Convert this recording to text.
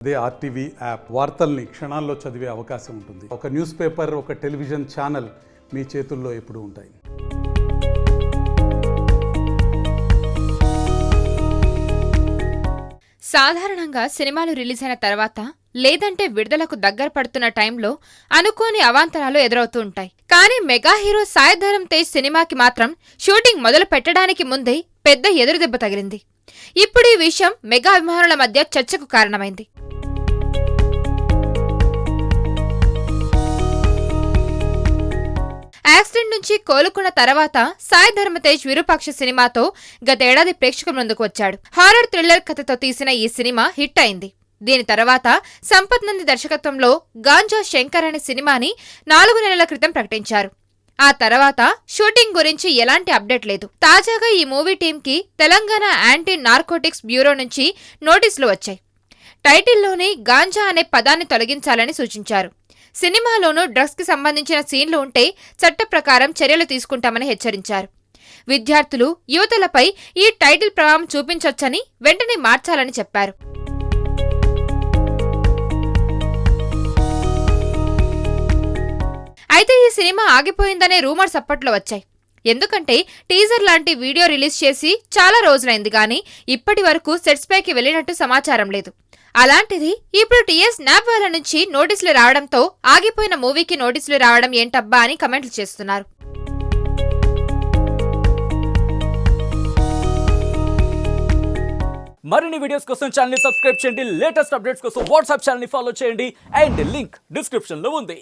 అదే RTV app వార్తల్ని క్షణాల్లో చదివే అవకాశం ఉంటుంది. ఒక న్యూస్ పేపర్, ఒక టెలివిజన్ ఛానల్ మీ చేతుల్లో ఎప్పుడూ ఉంటాయి. సాధారణంగా సినిమాలు రిలీజ్ అయిన తర్వాత లేదంటే విడుదలకు దగ్గర పడుతున్న టైంలో అనుకోని అవాంతరాలు ఎదురవుతూ ఉంటాయి. కానీ మెగా హీరో సాయి ధరమ్ తేజ్ సినిమాకి మాత్రం షూటింగ్ మొదలు పెట్టడానికి ముందే పెద్ద ఎదురుదెబ్బ తగిలింది. ఇప్పుడు ఈ విషయం మెగా అభిమానుల మధ్య చర్చకు కారణమైంది. యాక్సిడెంట్ నుంచి కోలుకున్న తర్వాత సాయి ధరమ్ తేజ్ విరూపాక్ష సినిమాతో గతేడాది ప్రేక్షకుల ముందుకు వచ్చాడు. హారర్ థ్రిల్లర్ కథతో తీసిన ఈ సినిమా హిట్ అయింది. దీని తర్వాత సంపత్ నంది దర్శకత్వంలో గాంజా శంకర్ అనే సినిమాని 4 నెలల క్రితం ప్రకటించారు. ఆ తర్వాత షూటింగ్ గురించి ఎలాంటి అప్డేట్ లేదు. తాజాగా ఈ మూవీ టీంకి తెలంగాణ యాంటీ నార్కోటిక్స్ బ్యూరో నుంచి నోటీసులు వచ్చాయి. టైటిల్లోనే గాంజా అనే పదాన్ని తొలగించాలని సూచించారు. సినిమాలోనూ డ్రగ్స్ కి సంబంధించిన సీన్లు ఉంటే చట్ట ప్రకారం చర్యలు తీసుకుంటామని హెచ్చరించారు. విద్యార్థులు, యువతలపై ఈ టైటిల్ ప్రభావం చూపించొచ్చని వెంటనే మార్చాలని చెప్పారు. అయితే ఈ సినిమా ఆగిపోయిందనే రూమర్స్ అప్పట్లో వచ్చాయి. ఎందుకంటే టీజర్ లాంటి వీడియో రిలీజ్ చేసి చాలా రోజులైంది గానీ ఇప్పటి వరకు సెట్స్ పైకి వెళ్లినట్టు సమాచారం లేదు. అలాంటిది ఇప్పుడు టీఎస్ స్నాప్ వాళ్ళ నుంచి నోటీసులు రావడంతో ఆగిపోయిన మూవీకి నోటీసులు రావడం ఏంటబ్బా అని కమెంట్లు చేస్తున్నారు. మరిన్ని వీడియోస్ కోసం ఛానల్ ని సబ్స్క్రైబ్ చేయండి. లేటెస్ట్ అప్డేట్స్ కోసం వాట్సాప్ ఛానల్ ని ఫాలో చేయండి. అండ్ లింక్ డిస్క్రిప్షన్ లో ఉంది.